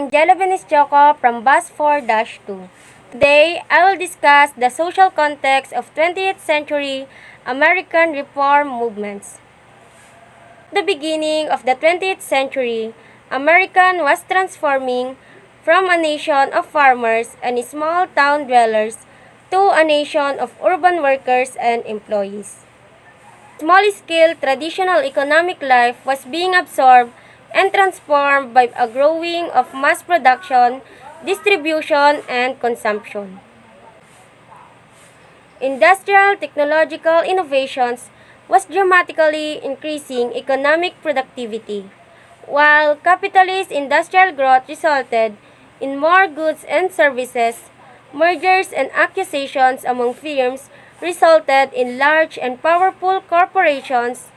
I'm Jella Choco from Bus 4-2. Today, I will discuss the social context of 20th century American reform movements. The beginning of the 20th century, America was transforming from a nation of farmers and small town dwellers to a nation of urban workers and employees. Small-scale traditional economic life was being absorbed and transformed by a growing of mass production, distribution, and consumption. Industrial technological innovations was dramatically increasing economic productivity, while capitalist industrial growth resulted in more goods and services. Mergers and acquisitions among firms resulted in large and powerful corporations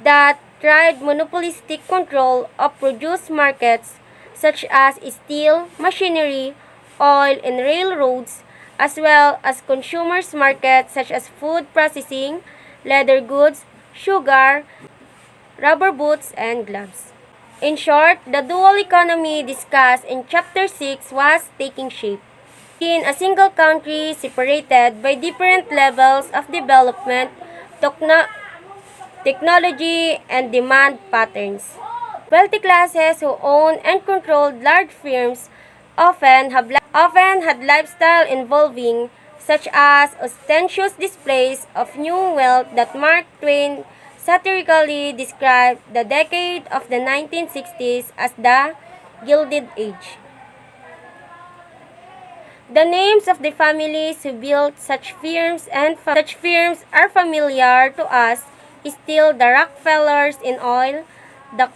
that tried monopolistic control of produce markets such as steel, machinery, oil, and railroads, as well as consumers markets such as food processing, leather goods, sugar, rubber boots, and gloves. In short, the dual economy discussed in Chapter 6 was taking shape. In a single country separated by different levels of development, technology, and demand patterns. Wealthy classes who owned and controlled large firms often had lifestyle involving such as ostentatious displays of new wealth that Mark Twain satirically described the decade of the 1960s as the Gilded Age. The names of the families who built such firms are familiar to us still: the Rockefellers in oil, the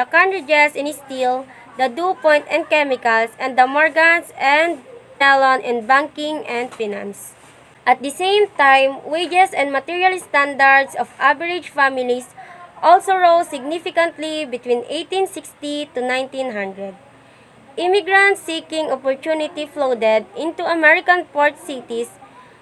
Carnegies in steel, the DuPont and chemicals, and the Morgans and Mellon in banking and finance. At the same time, wages and material standards of average families also rose significantly between 1860 to 1900. Immigrants seeking opportunity flooded into American port cities,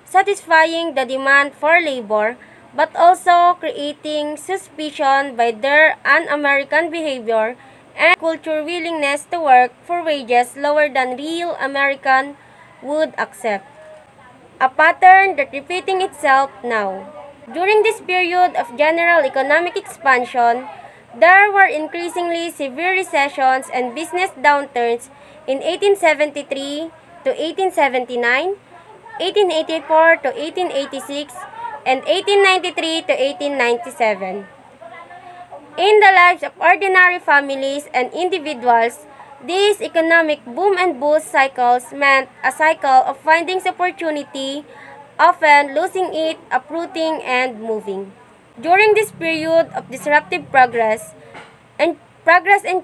satisfying the demand for labor, but also creating suspicion by their un-American behavior and culture willingness to work for wages lower than real American would accept. A pattern that repeating itself now. During this period of general economic expansion, there were increasingly severe recessions and business downturns in 1873 to 1879, 1884 to 1886, and 1893 to 1897. In the lives of ordinary families and individuals, these economic boom and bust cycles meant a cycle of finding opportunity, often losing it, uprooting, and moving. During this period of disruptive progress and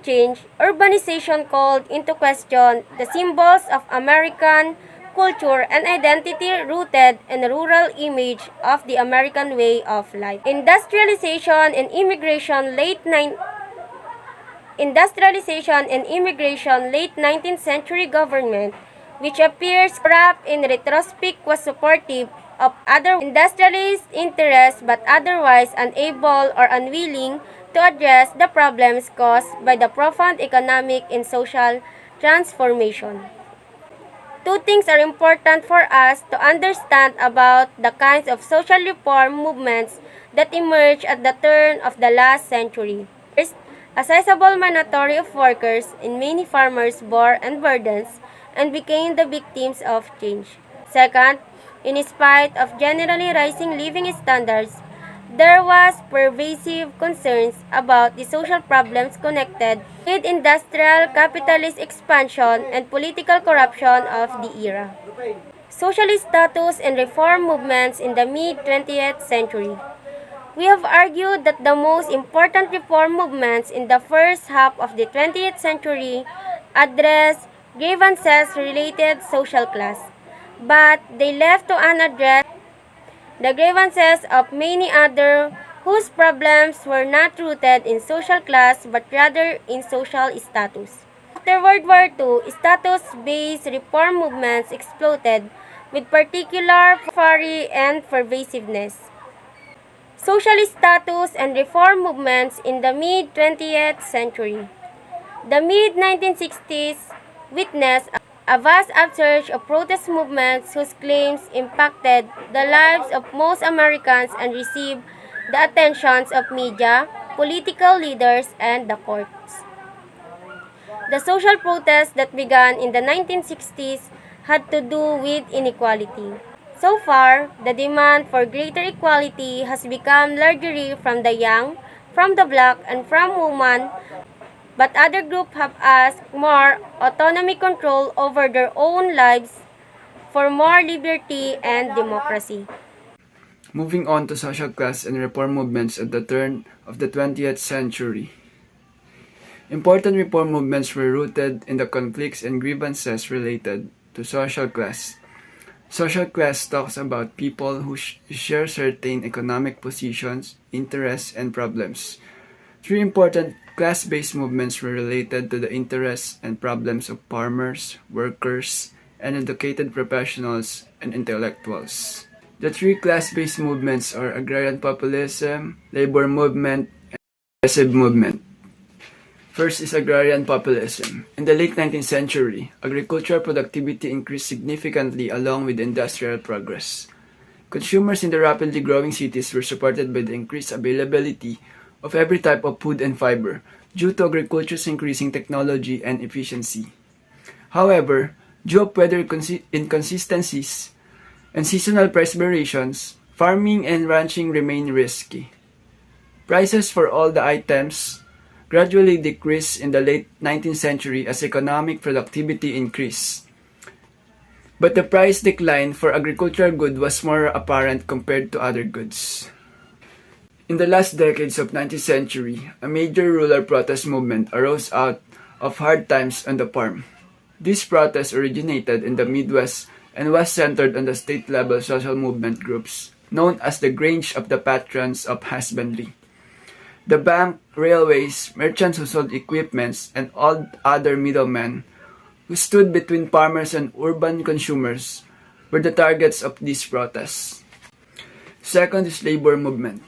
change, urbanization called into question the symbols of American culture and identity rooted in the rural image of the American way of life. Industrialization and immigration late 19th century government, which appears corrupt in retrospect, was supportive of other industrialist interests but otherwise unable or unwilling to address the problems caused by the profound economic and social transformation. Two things are important for us to understand about the kinds of social reform movements that emerged at the turn of the last century. First, a sizable minority of workers and many farmers bore and burdens and became the victims of change. Second, in spite of generally rising living standards, there was pervasive concerns about the social problems connected with industrial capitalist expansion and political corruption of the era. Socialist status and reform movements in the mid-20th century. We have argued that the most important reform movements in the first half of the 20th century addressed grievances related social class, but they left to unaddressed the grievances of many others whose problems were not rooted in social class but rather in social status. After World War II, status-based reform movements exploded with particular fury and pervasiveness. Socialist status and reform movements in the mid-20th century. The mid-1960s witnessed a vast upsurge of protest movements whose claims impacted the lives of most Americans and received the attentions of media, political leaders, and the courts. The social protests that began in the 1960s had to do with inequality. So far, the demand for greater equality has become largely from the young, from the black, and from women, but other groups have asked more autonomy control over their own lives, for more liberty and democracy. Moving on to social class and reform movements at the turn of the 20th century. Important reform movements were rooted in the conflicts and grievances related to social class. Social class talks about people who share certain economic positions, interests, and problems. Three important class-based movements were related to the interests and problems of farmers, workers, and educated professionals and intellectuals. The three class-based movements are agrarian populism, labor movement, and progressive movement. First is agrarian populism. In the late 19th century, agricultural productivity increased significantly along with industrial progress. Consumers in the rapidly growing cities were supported by the increased availability of every type of food and fiber due to agriculture's increasing technology and efficiency. However, due to weather inconsistencies and seasonal price variations, farming and ranching remain risky. Prices for all the items gradually decreased in the late 19th century as economic productivity increased. But the price decline for agricultural goods was more apparent compared to other goods. In the last decades of 19th century, a major rural protest movement arose out of hard times on the farm. These protests originated in the Midwest and was centered on the state-level social movement groups known as the Grange of the Patrons of Husbandry. The bank, railways, merchants who sold equipments, and all other middlemen who stood between farmers and urban consumers were the targets of these protests. Second is labor movement.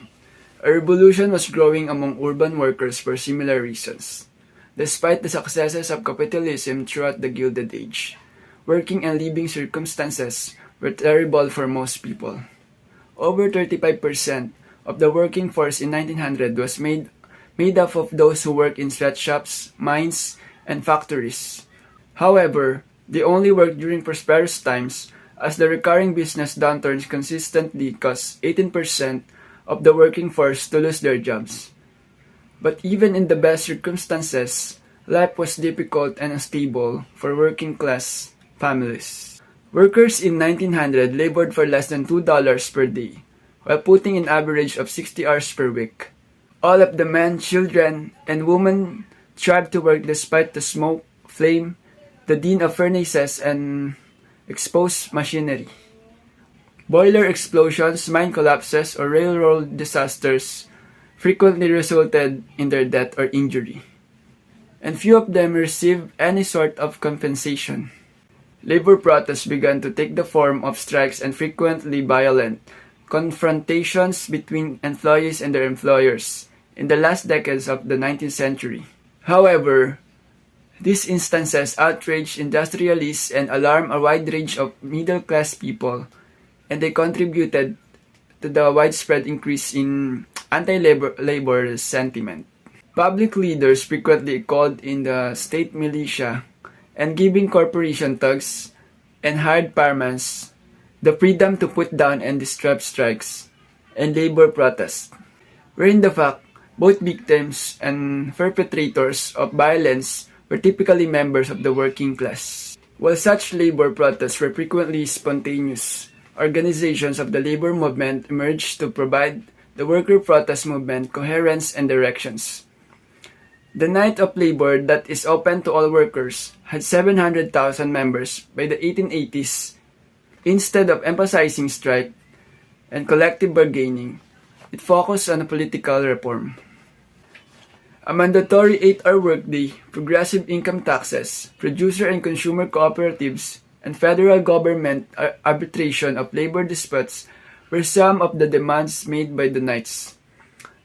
A revolution was growing among urban workers for similar reasons. Despite the successes of capitalism throughout the Gilded Age, working and living circumstances were terrible for most people. Over 35% of the working force in 1900 was made up of those who work in sweatshops, mines, and factories. However, they only worked during prosperous times as the recurring business downturns consistently caused 18% of the working force to lose their jobs. But even in the best circumstances, life was difficult and unstable for working class families. Workers in 1900 labored for less than $2 per day, while putting an average of 60 hours per week. All of the men, children, and women tried to work despite the smoke, flame, the din of furnaces, and exposed machinery. Boiler explosions, mine collapses, or railroad disasters frequently resulted in their death or injury, and few of them received any sort of compensation. Labor protests began to take the form of strikes and frequently violent confrontations between employees and their employers in the last decades of the 19th century. However, these instances outraged industrialists and alarmed a wide range of middle-class people, and they contributed to the widespread increase in anti-labor sentiment. Public leaders frequently called in the state militia and giving corporation thugs and hired firemen the freedom to put down and disrupt strikes and labor protests, wherein the fact both victims and perpetrators of violence were typically members of the working class. While such labor protests were frequently spontaneous, organizations of the labor movement emerged to provide the worker protest movement coherence and directions. The Night of Labor, that is open to all workers, had 700,000 members by the 1880s. Instead of emphasizing strike and collective bargaining, it focused on a political reform. A mandatory 8-hour workday, progressive income taxes, producer and consumer cooperatives, and federal government arbitration of labor disputes were some of the demands made by the Knights.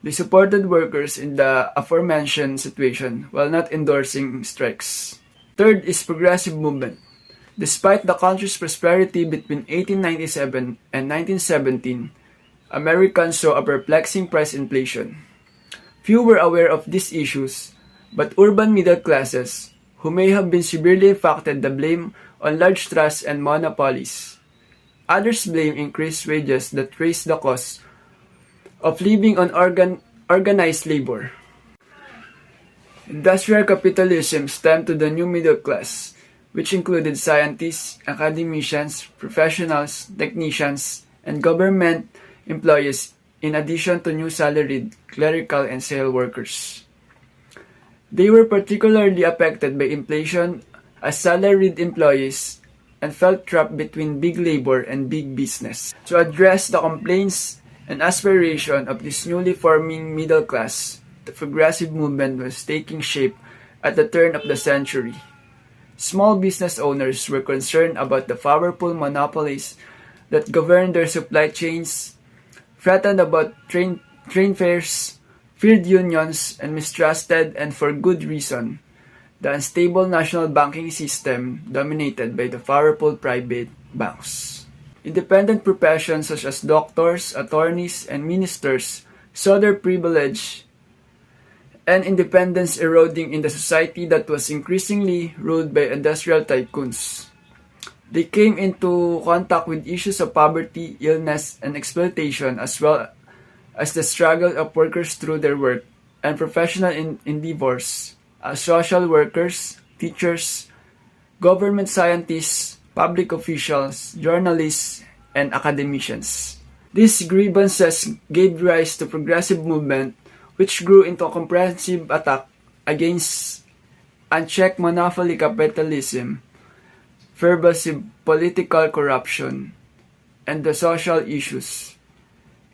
They supported workers in the aforementioned situation while not endorsing strikes. Third is progressive movement. Despite the country's prosperity between 1897 and 1917, Americans saw a perplexing price inflation. Few were aware of these issues, but urban middle classes, who may have been severely impacted, the blame on large trusts and monopolies. Others blame increased wages that raised the cost of living on organized labor. Industrial capitalism stemmed to the new middle class, which included scientists, academicians, professionals, technicians, and government employees in addition to new salaried clerical and sale workers. They were particularly affected by inflation as salaried employees and felt trapped between big labor and big business. To address the complaints and aspiration of this newly forming middle class, the progressive movement was taking shape at the turn of the century. Small business owners were concerned about the powerful monopolies that governed their supply chains, threatened about train fares, feared unions, and mistrusted, and for good reason, the unstable national banking system dominated by the powerful private banks. Independent professions such as doctors, attorneys, and ministers saw their privilege and independence eroding in the society that was increasingly ruled by industrial tycoons. They came into contact with issues of poverty, illness, and exploitation, as well as the struggle of workers through their work and professional endeavors as social workers, teachers, government scientists, public officials, journalists, and academicians. These grievances gave rise to progressive movement, which grew into a comprehensive attack against unchecked monopoly capitalism, pervasive political corruption, and the social issues.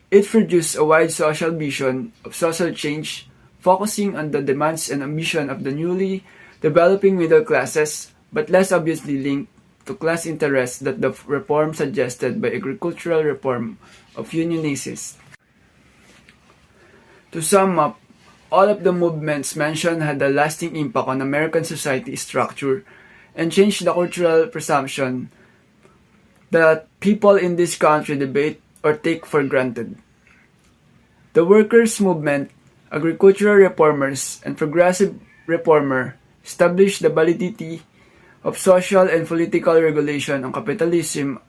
It produced a wide social vision of social change, focusing on the demands and ambition of the newly developing middle classes, but less obviously linked to class interests that the reform suggested by agricultural reform of unionicists. To sum up, all of the movements mentioned had a lasting impact on American society structure and changed the cultural presumption that people in this country debate or take for granted. The workers' movement, agricultural reformers, and progressive reformer established the validity of social and political regulation on capitalism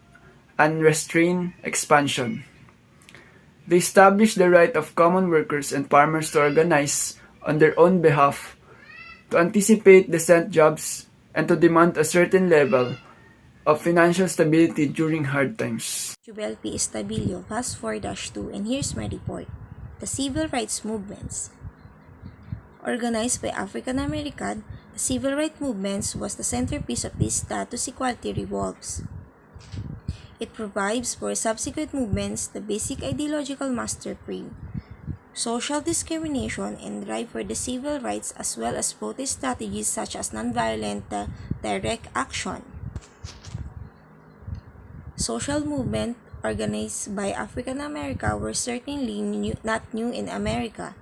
and restrained expansion. They established the right of common workers and farmers to organize on their own behalf, to anticipate decent jobs, and to demand a certain level of financial stability during hard times. Jubel P. Estabilio, Class 4-2, and here's my report. The Civil Rights Movements. Organized by African American, the Civil Rights Movements was the centerpiece of this status equality revolves. It provides for subsequent movements the basic ideological master frame, social discrimination, and drive for the civil rights, as well as protest strategies such as nonviolent direct action. Social movement organized by African America were certainly not new in America.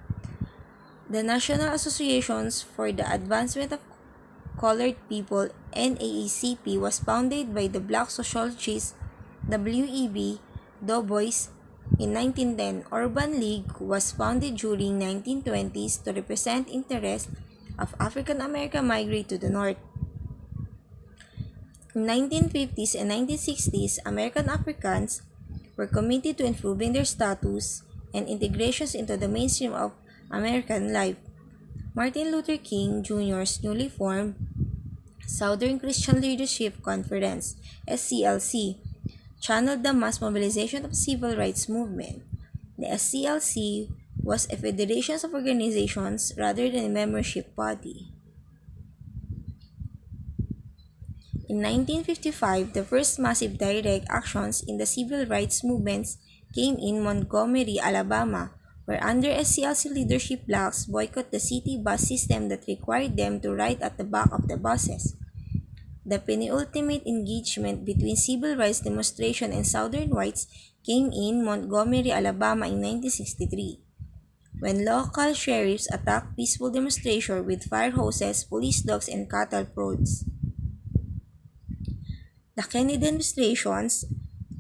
The National Associations for the Advancement of Colored People, NAACP, was founded by the black sociologist W.E.B. Du Bois in 1910. Urban League was founded during 1920s to represent interests of African American migrate to the North. In 1950s and 1960s, American Africans were committed to improving their status and integrations into the mainstream of American life. Martin Luther King Jr.'s newly formed Southern Christian Leadership Conference, SCLC, channeled the mass mobilization of the civil rights movement. The SCLC was a federation of organizations rather than a membership body. In 1955, the first massive direct actions in the civil rights movements came in Montgomery, Alabama, where under SCLC leadership blacks boycotted the city bus system that required them to ride at the back of the buses. The penultimate engagement between civil rights demonstration and Southern whites came in Montgomery, Alabama in 1963. when local sheriffs attacked peaceful demonstrators with fire hoses, police dogs, and cattle prods. The Kennedy administrations,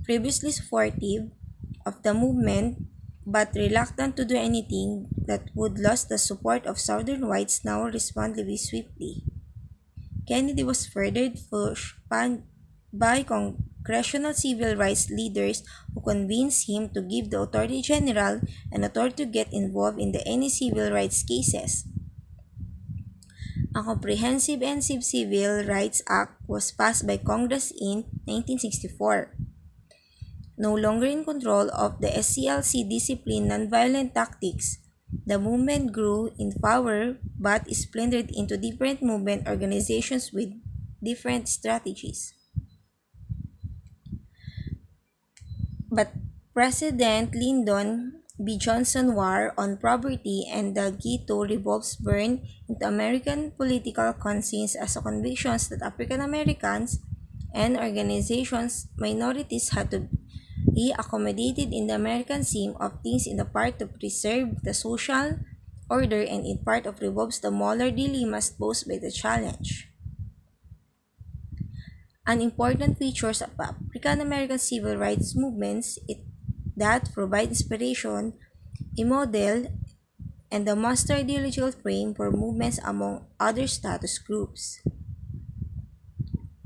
previously supportive of the movement but reluctant to do anything that would lose the support of Southern whites, now responded swiftly. Kennedy was further pushed by congressional civil rights leaders who convinced him to give the Attorney General an authority to get involved in any civil rights cases. A Comprehensive and Civil Rights Act was passed by Congress in 1964. No longer in control of the SCLC discipline nonviolent tactics, the movement grew in power but splintered into different movement organizations with different strategies. But President Lyndon B. Johnson war on poverty and the Ghetto revolts burned into American political conscience as a convictions that African Americans and organizations minorities had to be accommodated in the American scheme of things in the part to preserve the social order and in part of revolves the moral dilemmas posed by the challenge. An important feature of African American civil rights movements is that provide inspiration, a model, and the master ideological frame for movements among other status groups.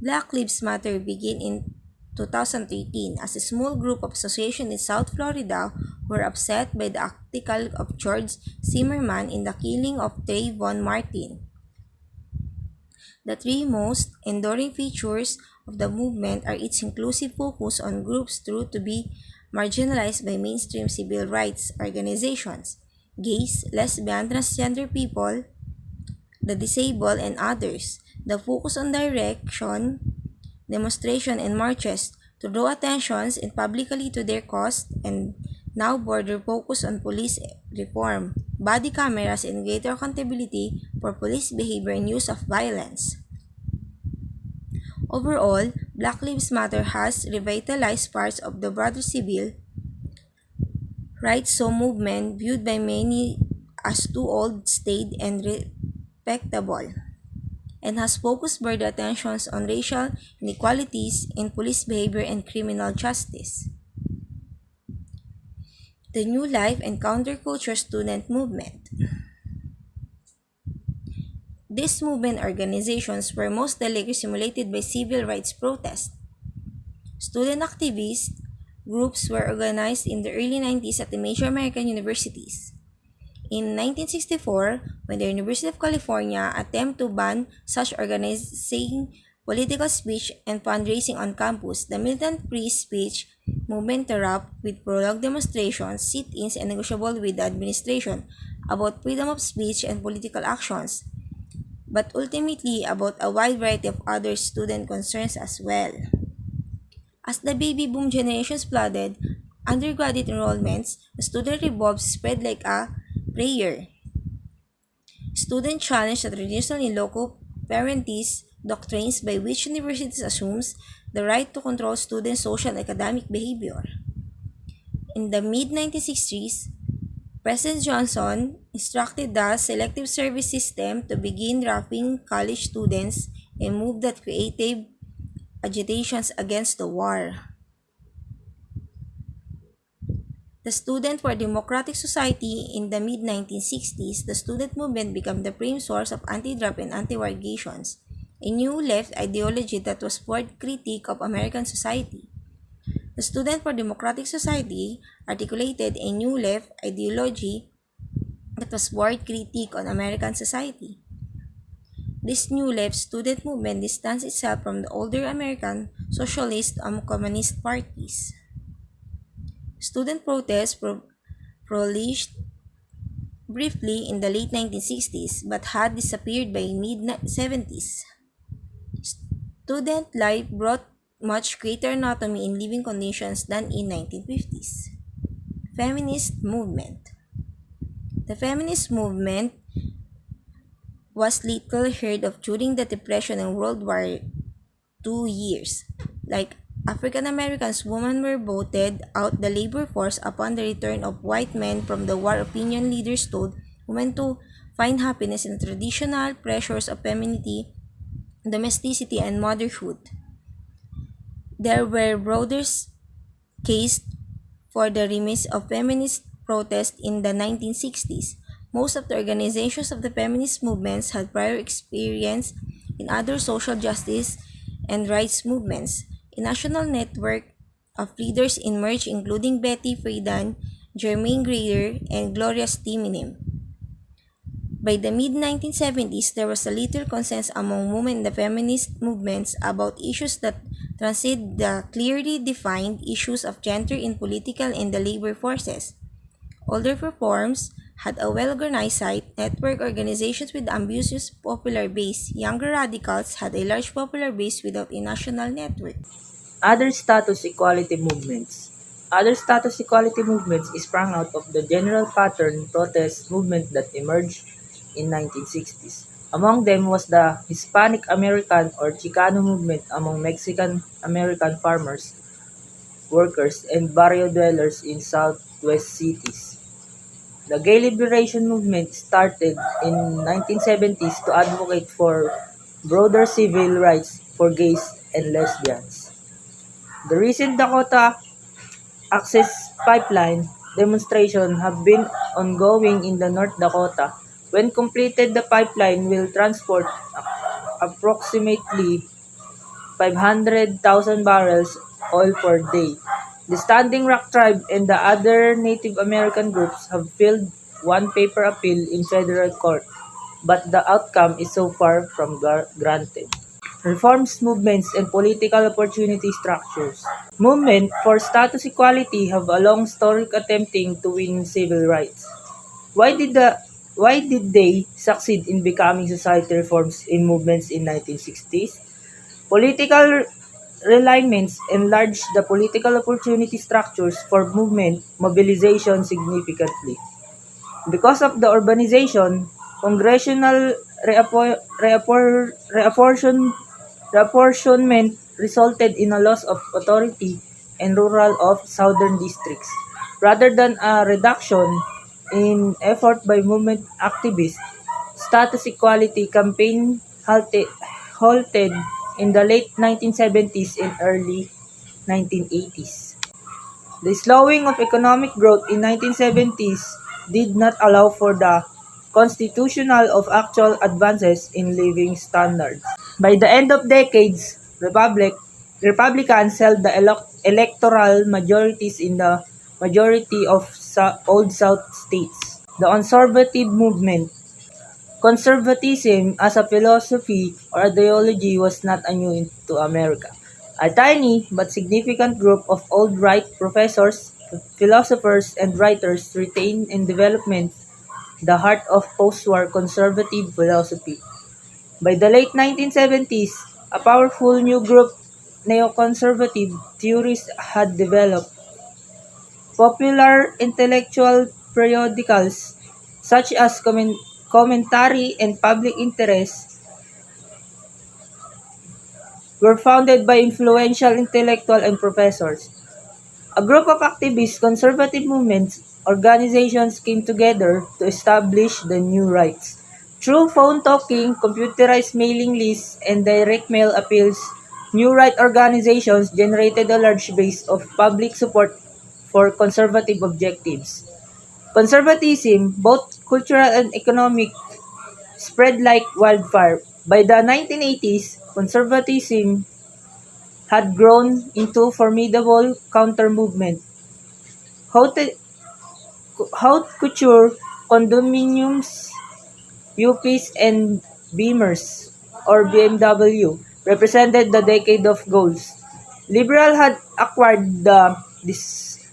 Black Lives Matter began in 2013 as a small group of associations in South Florida who were upset by the article of George Zimmerman in the killing of Trayvon Martin. The three most enduring features of the movement are its inclusive focus on groups thought to be marginalized by mainstream civil rights organizations, gays, lesbian, transgender people, the disabled, and others. The focus on direction, demonstration, and marches to draw attentions and publicly to their cause and now border focus on police reform, body cameras, and greater accountability for police behavior and use of violence. Overall, Black Lives Matter has revitalized parts of the broader civil rights movement viewed by many as too old, staid, and respectable, and has focused broader attentions on racial inequalities in police behavior and criminal justice. The New Life and Counterculture Student Movement. These movement organizations were most directly stimulated by civil rights protests. Student activist groups were organized in the early 90s at the major American universities. In 1964, when the University of California attempted to ban such organizing political speech and fundraising on campus, the militant free speech movement erupted with prolonged demonstrations, sit-ins, and negotiables with the administration about freedom of speech and political actions, but ultimately about a wide variety of other student concerns as well. As the baby boom generations flooded undergraduate enrollments, the student revolts spread like a prayer. Students challenged the traditional in loco parentis doctrines by which universities assumes the right to control students' social and academic behavior. In the mid-1960s, President Johnson instructed the selective service system to begin drafting college students and move that creative agitations against the war. The Student for Democratic Society in the mid-1960s, the student movement became the prime source of anti-draft and anti-war aggressions, a new left ideology that was broad critique of American society. The Student for Democratic Society articulated a new left ideology that was broad critique on American society. This new left student movement distanced itself from the older American socialist and communist parties. Student protests flourished briefly in the late 1960s but had disappeared by mid-70s. Student life brought much greater autonomy in living conditions than in 1950s. Feminist movement. The feminist movement was little heard of during the Depression and World War II years. Like African Americans women were voted out the labor force upon the return of white men from the war. Opinion leaders told women to find happiness in the traditional pressures of femininity, domesticity, and motherhood. There were broader case for the rise of feminist protest in the 1960s. Most of the organizations of the feminist movements had prior experience in other social justice and rights movements. A national network of leaders emerged, including Betty Friedan, Germaine Greer, and Gloria Steinem. By the mid-1970s, there was a little consensus among women in the feminist movements about issues that transcend the clearly defined issues of gender in political and the labor forces. Older reforms had a well-organized site, network organizations with ambitious popular base. Younger radicals had a large popular base without a national network. Other status equality movements. Other status equality movements sprang out of the general pattern protest movement that emerged in 1960s. Among them was the Hispanic American or Chicano movement among Mexican American farmers, workers, and barrio dwellers in southwest cities. The gay liberation movement started in 1970s to advocate for broader civil rights for gays and lesbians. The recent Dakota Access Pipeline demonstration have been ongoing in the North Dakota. When completed, the pipeline will transport approximately 500,000 barrels oil per day. The Standing Rock Tribe and the other Native American groups have filed one paper appeal in federal court, but the outcome is so far from granted. Reforms movements and political opportunity structures. Movement for status equality have a long story attempting to win civil rights. Why did the why did they succeed in becoming society reforms in movements in 1960s? Political realignments enlarged the political opportunity structures for movement mobilization significantly. Because of the urbanization, congressional reapportionment resulted in a loss of authority in rural of southern districts. Rather than a reduction in effort by movement activists, status equality campaign halted in the late 1970s and early 1980s. The slowing of economic growth in 1970s did not allow for the constitutional of actual advances in living standards. By the end of decades, Republicans held the electoral majorities in the majority of Old South states. The conservative movement. Conservatism as a philosophy or ideology was not new to America. A tiny but significant group of old right professors, philosophers, and writers retained in development the heart of post-war conservative philosophy. By the late 1970s, a powerful new group, neoconservative theorists, had developed. Popular intellectual periodicals such as Commentary and Public Interest were founded by influential intellectuals and professors. A group of activists, conservative movements, organizations came together to establish the new rights. Through phone talking, computerized mailing lists, and direct mail appeals, new right organizations generated a large base of public support for conservative objectives. Conservatism, both cultural and economic, spread like wildfire. By the 1980s, conservatism had grown into a formidable counter-movement. Haute couture, condominiums, UPs, and Beamers, or BMW, represented the decade of goals. Liberal had acquired the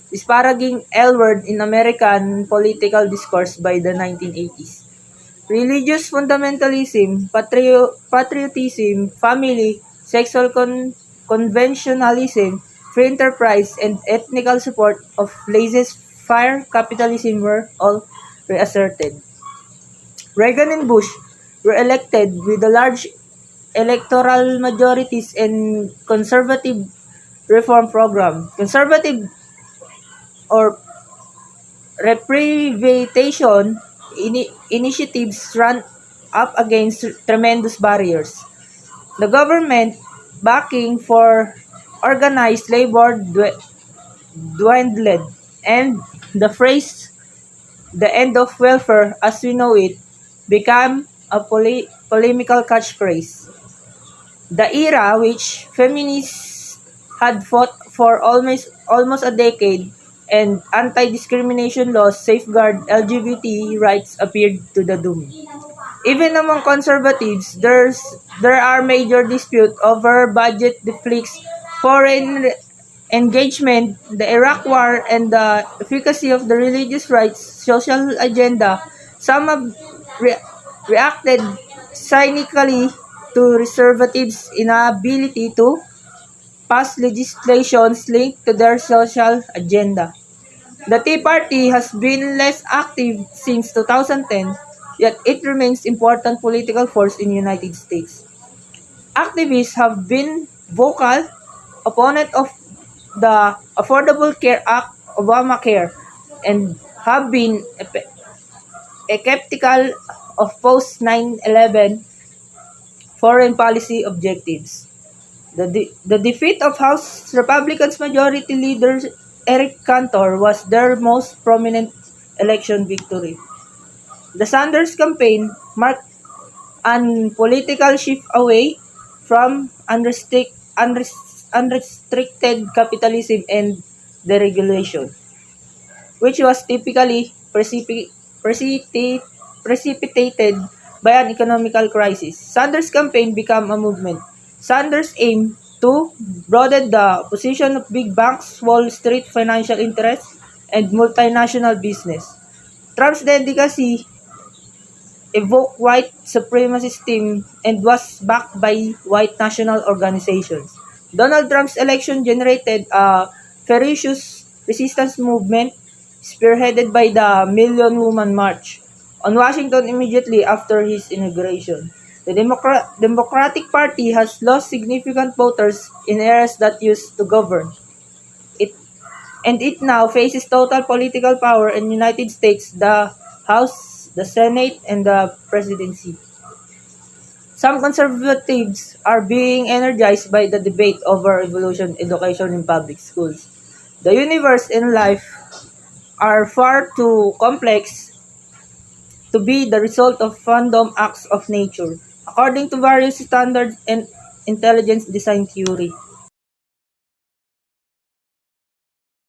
disparaging L word in American political discourse by the 1980s. Religious fundamentalism, patriotism, family, sexual conventionalism, free enterprise, and ethnical support of laissez-faire capitalism were all reasserted. Reagan and Bush were elected with the large electoral majorities and conservative reform program. Conservative or reprivatation initiatives run up against tremendous barriers. The government backing for organized labor dwindled, and the phrase "the end of welfare as we know it" became a polemical catchphrase. The era which feminists had fought for almost a decade and anti-discrimination laws safeguard LGBT rights appeared to the doom. Even among conservatives, there are major disputes over budget deflects, foreign engagement, the Iraq War, and the efficacy of the religious rights social agenda. Some have reacted cynically to conservatives' inability to pass legislations linked to their social agenda. The Tea Party has been less active since 2010, yet it remains important political force in the United States. Activists have been vocal opponent of the Affordable Care Act, Obamacare, and have been skeptical of post 9/11 foreign policy objectives. The defeat of House Republicans Majority Leader Eric Cantor was their most prominent election victory. The Sanders campaign marked an political shift away from unrestricted capitalism and deregulation, which was typically precipitated by an economical crisis. Sanders' campaign became a movement. Sanders aimed to broaden the position of big banks, Wall Street financial interests, and multinational business. Trump's candidacy evoked white supremacist theme and was backed by white national organizations. Donald Trump's election generated a ferocious resistance movement spearheaded by the Million Woman March on Washington immediately after his inauguration. The Democratic Party has lost significant voters in areas that used to govern it, and it now faces total political power in the United States, the House, the Senate, and the presidency. Some conservatives are being energized by the debate over evolution education in public schools. The universe and life are far too complex to be the result of random acts of nature, according to various standard and intelligence design theory.